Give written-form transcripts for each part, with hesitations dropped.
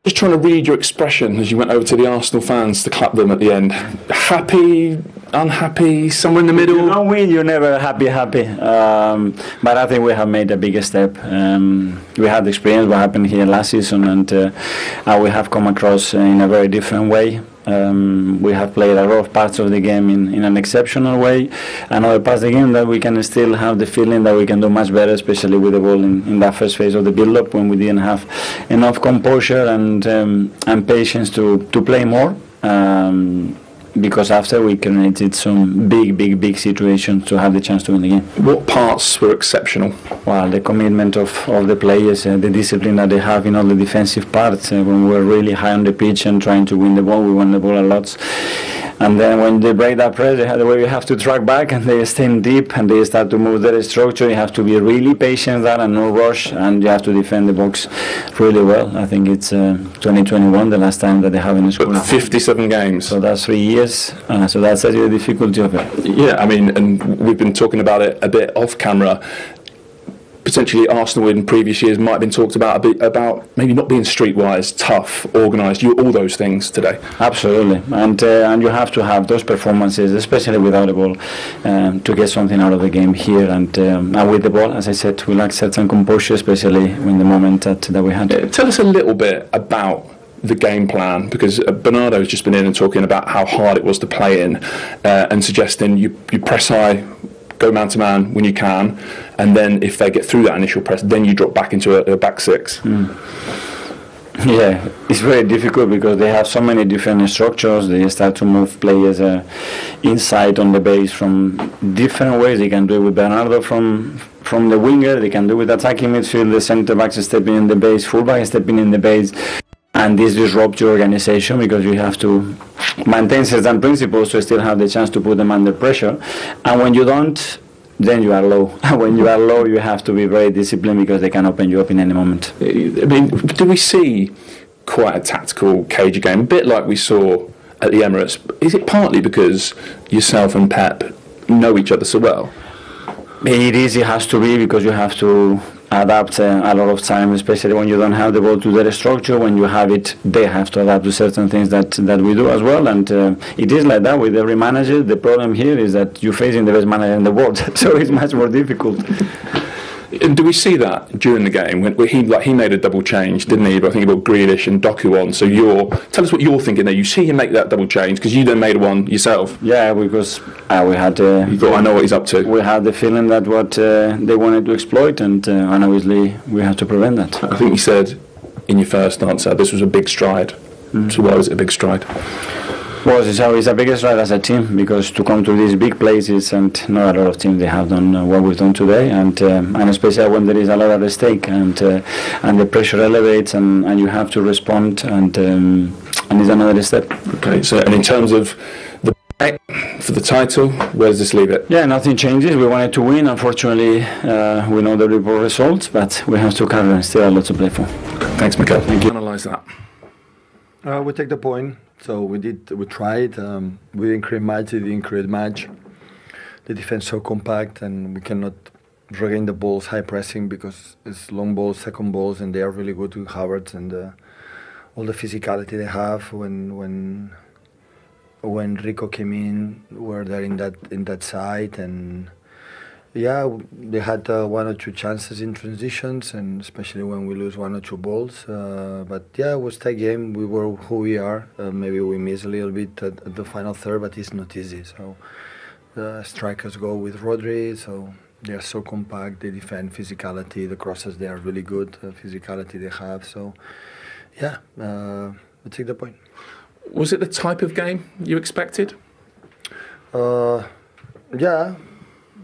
Just trying to read your expression as you went over to the Arsenal fans to clap them at the end. Happy, unhappy, somewhere in the middle? You don't win, you're never happy. But I think we have made a bigger step. We had the experience what happened here last season, and we have come across in a very different way. We have played a lot of parts of the game in an exceptional way, and other parts of the game that we can still have the feeling that we can do much better, especially with the ball in that first phase of the build-up when we didn't have enough composure and patience to play more. Because after we created some big situations to have the chance to win the game. What parts were exceptional? Well, the commitment of the players, the discipline that they have in all the defensive parts. When we were really high on the pitch and trying to win the ball, we won the ball a lot. And then when they break that press, they have the way you have to track back, and they stay deep and they start to move their structure. You have to be really patient there and no rush, and you have to defend the box really well. I think it's 2021, the last time that they haven't scored. 57 games. So that's 3 years. So that's the difficulty of it. Yeah, I mean, and we've been talking about it a bit off camera. Potentially Arsenal in previous years might have been talked about a bit about maybe not being streetwise, tough, organised. You all those things today. Absolutely, and you have to have those performances, especially without the ball, to get something out of the game here. And with the ball, as I said, we lack certain composure, especially in the moment that we had. Tell us a little bit about the game plan, because Bernardo's just been in and talking about how hard it was to play in, and suggesting you press high, go man to man when you can, and then if they get through that initial press, then you drop back into a back six. Yeah, it's very difficult because they have so many different structures. They start to move players inside on the base from different ways. They can do it with Bernardo from the winger. They can do it with attacking midfield, the centre backs stepping in the base, fullback stepping in the base. And this disrupts your organization because you have to maintain certain principles to still have the chance to put them under pressure. And when you don't, then you are low. When you are low, you have to be very disciplined because they can open you up in any moment. I mean, do we see quite a tactical cage game, a bit like we saw at the Emirates? Is it partly because yourself and Pep know each other so well? It has to be, because you have to adapt a lot of time, especially when you don't have the ball to their structure. When you have it, they have to adapt to certain things that we do as well, and it is like that with every manager. The problem here is that you're facing the best manager in the world, so it's much more difficult. And do we see that during the game when he made a double change, didn't he? But I think about Grealish and Doku on. So tell us what you're thinking there. You see him make that double change because you then made one yourself. Yeah, because we had. You thought, I know what he's up to. We had the feeling that what they wanted to exploit, and obviously we had to prevent that. I think you said in your first answer this was a big stride. So why was it a big stride? Well, it's a big stride as a team, because to come to these big places, and not a lot of teams they have done what we've done today, and especially when there is a lot at stake, and the pressure elevates, and you have to respond, and it's another step. Okay, so and in terms of the fight for the title, where does this leave it? Yeah, nothing changes. We wanted to win. Unfortunately, we know the report results, but we have to carry on. Still a lot to play for. Okay, thanks, Mikel. Thank you. Analyse that. We take the point. So we tried. We didn't create much. They didn't create much. The defense so compact, and we cannot regain the balls high pressing because it's long balls, second balls, and they are really good with Havertz and all the physicality they have. When Rico came in, were there in that side, and yeah, they had one or two chances in transitions, and especially when we lose one or two balls. But yeah, it was tight game. We were who we are. Maybe we miss a little bit at the final third, but it's not easy. So the strikers go with Rodri, so they are so compact. They defend physicality. The crosses, they are really good. Physicality they have. So yeah, we take the point. Was it the type of game you expected? Yeah.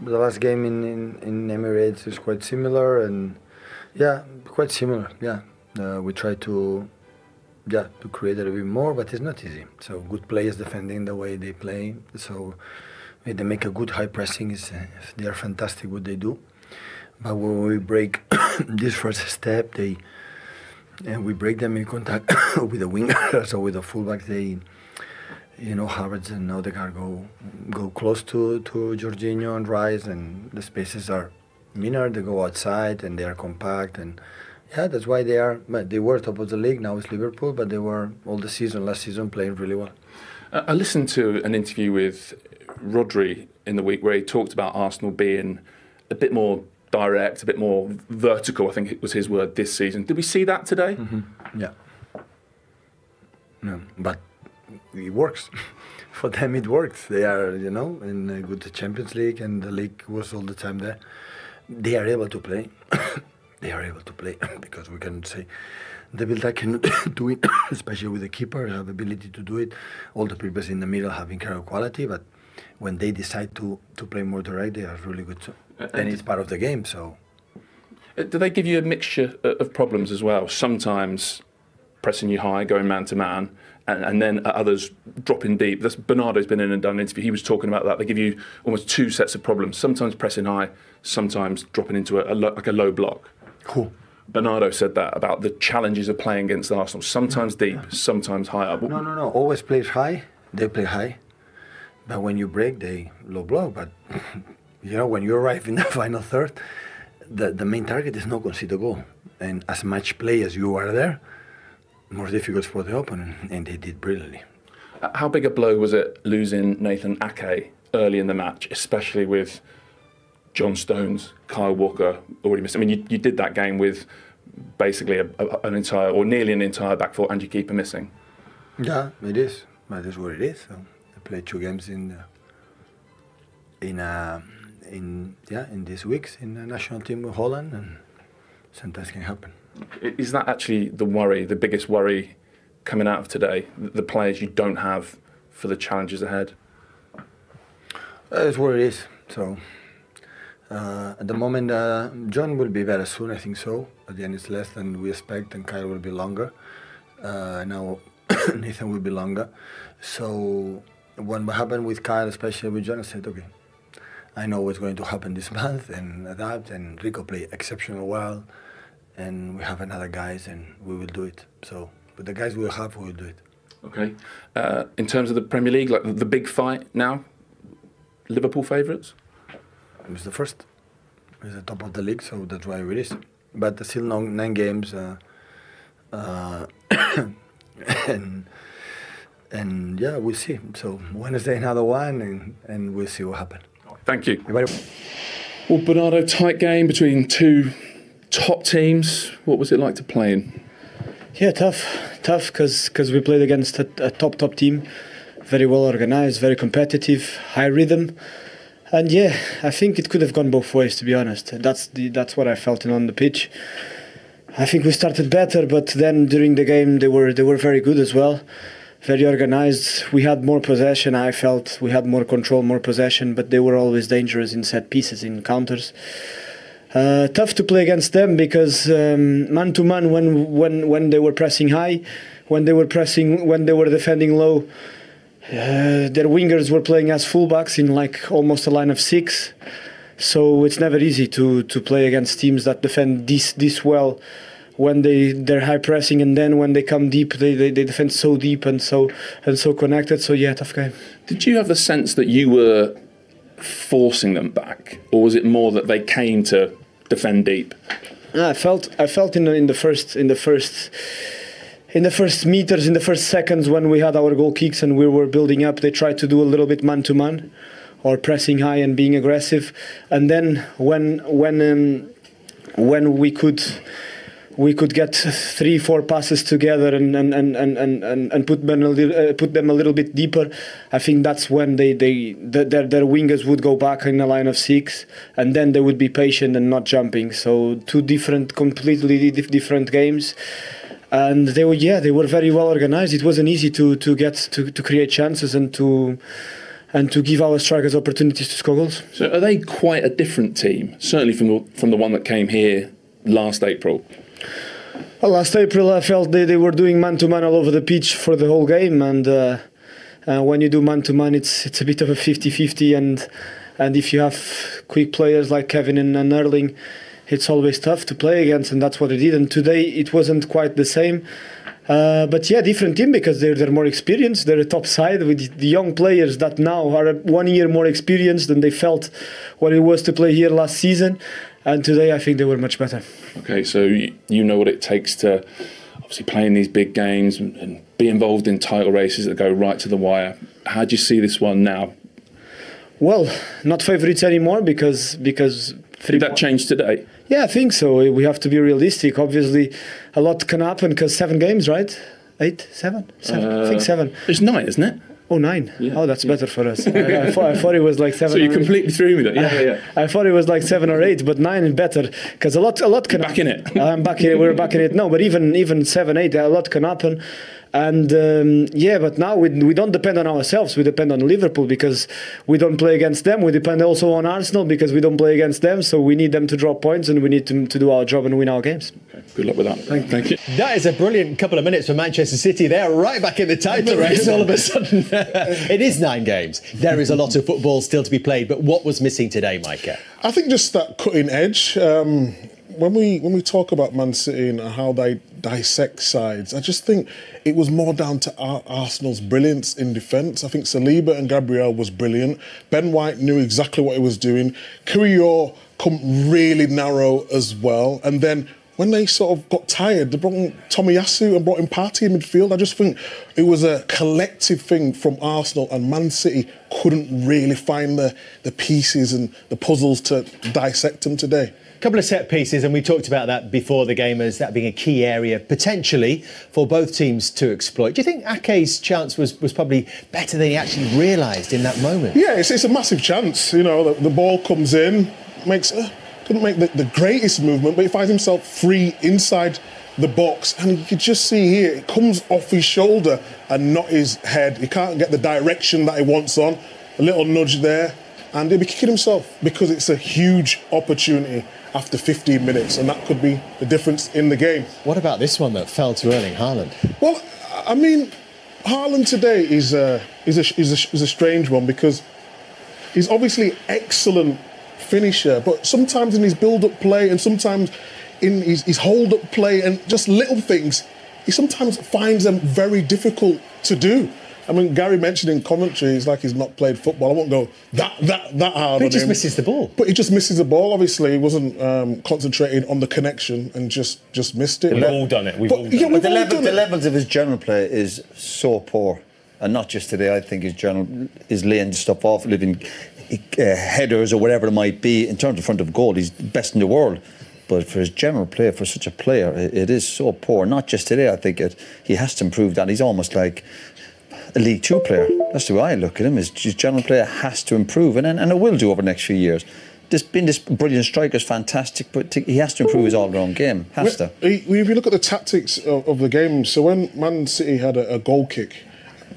The last game in Emirates is quite similar, and yeah, quite similar. Yeah, we try to create a little bit more, but it's not easy. So good players defending the way they play. So they make a good high pressing. They are fantastic what they do. But when we break this first step, we break them in contact with the winger, so with the fullback. Havertz and Odegaard go close to Jorginho and Rice, and the spaces are minor. They go outside and they are compact, and Yeah, that's why they are. They were top of the league. Now it's Liverpool, but they were all the season last season playing really well. I listened to an interview with Rodri in the week where he talked about Arsenal being a bit more direct, a bit more vertical. I think it was his word this season. Did we see that today? Mm-hmm. Yeah. No, but it works. For them, it works. They are, in a good Champions League, and the league was all the time there. They are able to play. They are able to play because we can say the Vilda cannot do it, especially with the keeper, have ability to do it. All the people in the middle have incredible quality, but when they decide to play more direct, they are really good too. And it's part of the game. So, do they give you a mixture of problems as well? Sometimes pressing you high, going man to man, and then others dropping deep. Bernardo's been in and done an interview. He was talking about that. They give you almost two sets of problems. Sometimes pressing high, sometimes dropping into a low block. Cool. Bernardo said that about the challenges of playing against Arsenal. Sometimes deep, sometimes high up. No. Always play high. They play high. But when you break, they low block. But, when you arrive in the final third, the main target is not concede a goal. And as much play as you are there, more difficult for the opponent. And they did brilliantly. How big a blow was it losing Nathan Ake early in the match, especially with John Stones, Kyle Walker already missed? I mean, you did that game with basically an entire, or nearly an entire back four, and your keeper missing. Yeah, it is. But that's what it is. So I played 2 games in these weeks in the national team with Holland, and sometimes can happen. Is that actually the worry, the biggest worry coming out of today? The players you don't have for the challenges ahead? That's what it is. So. At the moment, John will be better soon, I think so. At the end, it's less than we expect, and Kyle will be longer. Now, Nathan will be longer. So, what happened with Kyle, especially with John, I said, okay, I know what's going to happen this month, and adapt, and Rico play exceptional well, and we have another guys, and we will do it. So, with the guys we will have, we will do it. Okay. In terms of the Premier League, like the big fight now, Liverpool favourites? It was the first. It's the top of the league, so that's why it is. But still 9 games, and yeah, we'll see. So Wednesday another one, and we'll see what happens. Thank you. Well, Bernardo, tight game between 2 top teams. What was it like to play in? Yeah, tough, because we played against a top team, very well organized, very competitive, high rhythm. And yeah, I think it could have gone both ways, to be honest. That's what I felt on the pitch. I think we started better, but then during the game they were very good as well, very organized. We had more possession. I felt we had more control, more possession, but they were always dangerous in set pieces, in counters. Tough to play against them because man to man, when they were pressing high, when they were defending low. Their wingers were playing as fullbacks in like almost a line of 6, so it's never easy to play against teams that defend this well when they're high pressing, and then when they come deep they defend so deep and so connected. So yeah, tough game. Did you have the sense that you were forcing them back, or was it more that they came to defend deep? I felt in the first meters, in the first seconds when we had our goal kicks and we were building up, they tried to do a little bit man-to-man or pressing high and being aggressive. And then when we could get 3-4 passes together and put them a little bit deeper, I think that's when their wingers would go back in a line of 6, and then they would be patient and not jumping. So 2 completely different games. And they were very well organized. It wasn't easy to create chances and to give our strikers opportunities to score goals. So are they quite a different team? Certainly from the one that came here last April. Well, last April I felt they were doing man-to-man all over the pitch for the whole game, and when you do man-to-man, it's a bit of a 50-50, and if you have quick players like Kevin and Erling, it's always tough to play against, and that's what they did. And today it wasn't quite the same. But yeah, different team because they're more experienced. They're a top side with the young players that now are 1 year more experienced than they felt what it was to play here last season. And today I think they were much better. Okay, so you know what it takes to obviously play in these big games and be involved in title races that go right to the wire. How do you see this one now? Well, not favourites anymore because Did that change today? Yeah, I think so. We have to be realistic. Obviously, a lot can happen because 7 games, right? 8, 7? I think 7. It's 9, isn't it? Oh, 9. Yeah. Oh, that's better for us. I thought it was like 7. So you completely threw me there. Yeah. I thought it was like 7 or 8, but 9 is better because a lot can. Back in it. I'm back in it. We're back in it. No, but even 7, 8, a lot can happen. And but now we don't depend on ourselves. We depend on Liverpool because we don't play against them. We depend also on Arsenal because we don't play against them. So we need them to drop points and we need to do our job and win our games. Okay. Good luck with that. Thank you. That is a brilliant couple of minutes for Manchester City. They're right back in the title race all of a sudden. It is 9 games. There is a lot of football still to be played. But what was missing today, Micah? I think just that cutting edge. When we talk about Man City and how they dissect sides, I just think it was more down to Arsenal's brilliance in defence. I think Saliba and Gabriel was brilliant. Ben White knew exactly what he was doing. Kiwior come really narrow as well. And then when they sort of got tired, they brought in Tomiyasu and brought in Partey in midfield. I just think it was a collective thing from Arsenal, and Man City couldn't really find the pieces and the puzzles to dissect them today. Couple of set pieces, and we talked about that before the game as that being a key area potentially for both teams to exploit. Do you think Ake's chance was probably better than he actually realised in that moment? Yeah, it's a massive chance. You know, the ball comes in, couldn't make the greatest movement, but he finds himself free inside the box, and you could just see here it comes off his shoulder and not his head. He can't get the direction that he wants on. A little nudge there, and he'll be kicking himself because it's a huge opportunity after 15 minutes, and that could be the difference in the game. What about this one that fell to Erling Haaland? Well, I mean, Haaland today is a strange one because he's obviously excellent finisher, but sometimes in his build-up play and sometimes in his hold-up play and just little things, he sometimes finds them very difficult to do. I mean, Gary mentioned in commentary, it's like he's not played football. I won't go that hard on him. But he just misses the ball. But he just misses the ball. Obviously, he wasn't concentrating on the connection and just missed it. We've all done it. We've all done it. The levels of his general play is so poor. And not just today, I think his laying stuff off, living headers or whatever it might be. In terms of front of goal, he's best in the world. But for his general play, for such a player, it is so poor. Not just today, I think he has to improve that. He's almost like a League Two player. That's the way I look at him. His general player has to improve, and it will do over the next few years. This brilliant striker is fantastic, but he has to improve his all-round game. If you look at the tactics of the game, so when Man City had a goal kick,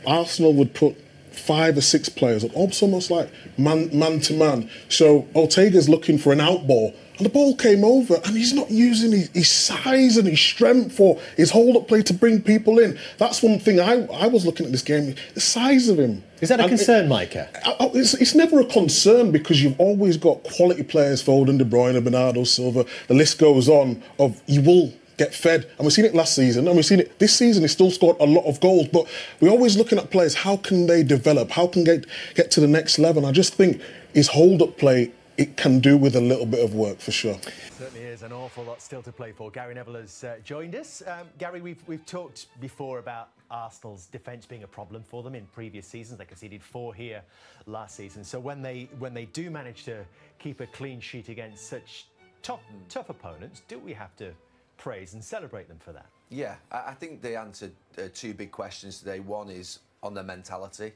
Arsenal would put 5 or 6 players up, almost like man to man. So Ortega's looking for an out ball, and the ball came over, and he's not using his size and his strength or his hold-up play to bring people in. That's one thing I was looking at this game, the size of him. Is that a concern, Micah? It's never a concern because you've always got quality players, Foden, De Bruyne, Bernardo Silva, the list goes on, of you will get fed. And we've seen it last season, and we've seen it this season. He still scored a lot of goals, but we're always looking at players, how can they develop? How can they get to the next level? And I just think his hold-up play, it can do with a little bit of work for sure. Certainly is an awful lot still to play for. Gary Neville has joined us. Gary, we've talked before about Arsenal's defence being a problem for them in previous seasons. They conceded 4 here last season. So when they do manage to keep a clean sheet against such tough opponents, do we have to praise and celebrate them for that? Yeah, I think they answered 2 big questions today. One is on their mentality.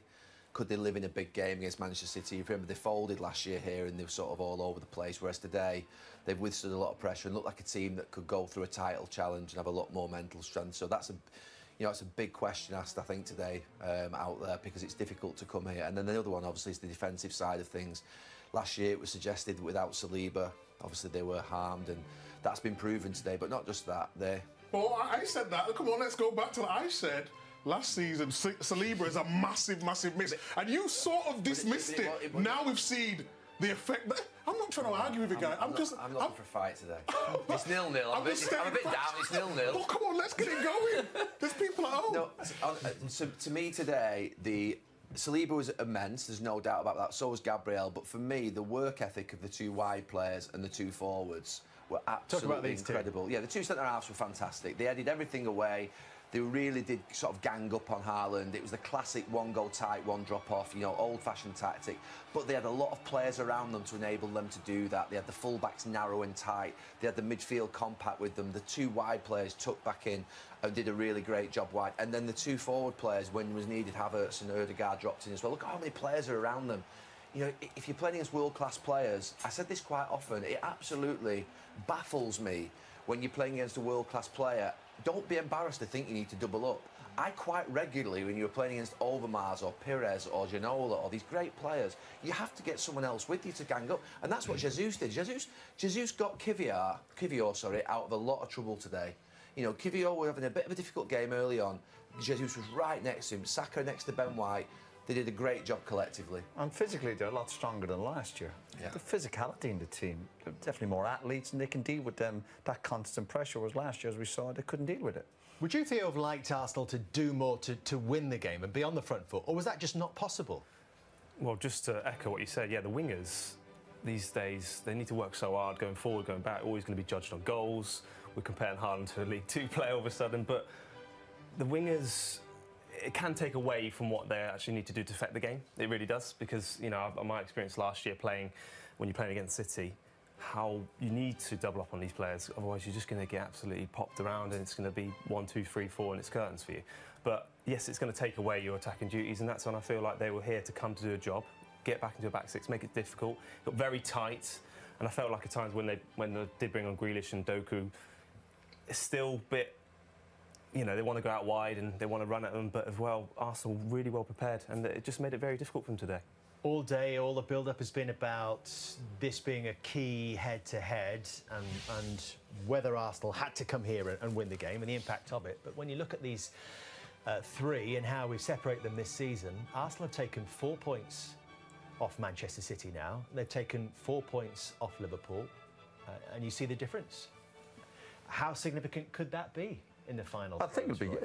Could they live in a big game against Manchester City? If you remember, they folded last year here and they were sort of all over the place, whereas today they've withstood a lot of pressure and looked like a team that could go through a title challenge and have a lot more mental strength. So that's it's a big question asked, I think, today out there, because it's difficult to come here. And then the other one, obviously, is the defensive side of things. Last year it was suggested that without Saliba, obviously they were harmed, and that's been proven today. But not just that, Well, I said that. Come on, let's go back to that. I said last season, Saliba is a massive miss. And you sort of dismissed it. Now we've seen the effect. I'm not trying to argue with you guys. I'm looking for a fight today. It's 0-0. I'm a bit down. It's 0-0. Well, come on, let's get it going. There's people at home. No, so to me today, the Saliba was immense, there's no doubt about that, so was Gabriel, but for me, the work ethic of the two wide players and the two forwards were absolutely incredible. Yeah, the two centre-halves were fantastic. They headed everything away. They really did sort of gang up on Haaland. It was the classic one go tight, one drop off, you know, old-fashioned tactic. But they had a lot of players around them to enable them to do that. They had the full-backs narrow and tight. They had the midfield compact with them. The two wide players tucked back in and did a really great job wide. And then the two forward players, when it was needed, Havertz and Ødegaard dropped in as well. Look how many players are around them. You know, if you're playing against world-class players, I said this quite often, it absolutely baffles me when you're playing against a world-class player. Don't be embarrassed to think you need to double up. I quite regularly, when you were playing against Overmars or Pires or Ginola or these great players, you have to get someone else with you to gang up. And that's what Jesus did. Jesus got Kivior, out of a lot of trouble today. You know, Kivior was having a bit of a difficult game early on. Jesus was right next to him, Saka next to Ben White. They did a great job collectively. And physically, they're a lot stronger than last year. Yeah. The physicality in the team, they're definitely more athletes, and they can deal with that constant pressure, whereas last year, as we saw, they couldn't deal with it. Would you, Theo, have liked Arsenal to do more to win the game and be on the front foot, or was that just not possible? Well, just to echo what you said, yeah, the wingers these days, they need to work so hard going forward, going back, always going to be judged on goals. We're comparing Haaland to a League Two player all of a sudden, but the wingers, it can take away from what they actually need to do to affect the game. It really does, because, you know, my experience last year when you're playing against City, how you need to double up on these players, otherwise you're just going to get absolutely popped around and it's going to be 1, 2, 3, 4 and it's curtains for you. But yes, it's going to take away your attacking duties, and that's when I feel like they were here to come to do a job, get back into a back six, make it difficult, got very tight, and I felt like at times when they did bring on Grealish and Doku, it's still a bit, you know, they want to go out wide and they want to run at them, but as well, Arsenal really well prepared, and it just made it very difficult for them today. All day, all the build-up has been about this being a key head-to-head and whether Arsenal had to come here and win the game and the impact of it. But when you look at these three and how we separate them this season, Arsenal have taken 4 points off Manchester City now. They've taken 4 points off Liverpool, and you see the difference. How significant could that be in the final? I think it'll be,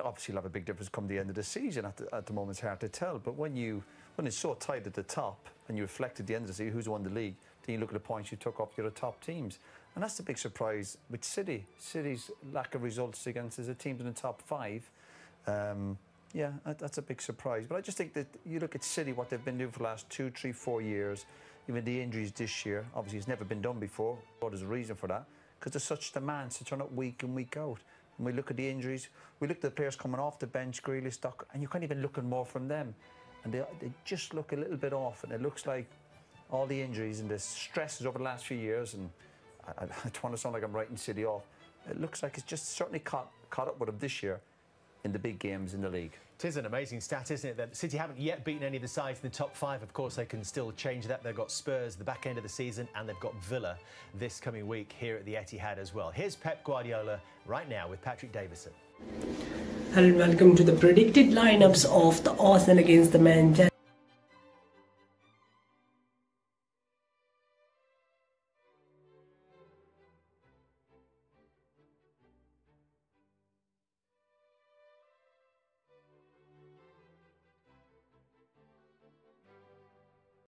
obviously, it'll have a big difference come the end of the season. At the moment, it's hard to tell. But when it's so tight at the top and you reflect at the end of the season who's won the league, then you look at the points you took off the other top teams. And that's the big surprise with City. City's lack of results against the teams in the top 5. Yeah, that's a big surprise. But I just think that you look at City, what they've been doing for the last 2, 3, 4 years, even the injuries this year, obviously it's never been done before. But there's a reason for that, because there's such demand to turn up week in, week out. And we look at the injuries, we look at the players coming off the bench, Grealish, Doc, and you can't even look at more from them. And they just look a little bit off, and it looks like all the injuries and the stresses over the last few years, and I don't want to sound like I'm writing City off, it looks like it's just certainly caught up with them this year in the big games in the league. It is an amazing stat, isn't it, that City haven't yet beaten any of the sides in the top 5. Of course, they can still change that. They've got Spurs the back end of the season, and they've got Villa this coming week here at the Etihad as well. Here's Pep Guardiola right now with Patrick Davison. Hello and welcome to the predicted lineups of the Arsenal against the Manchester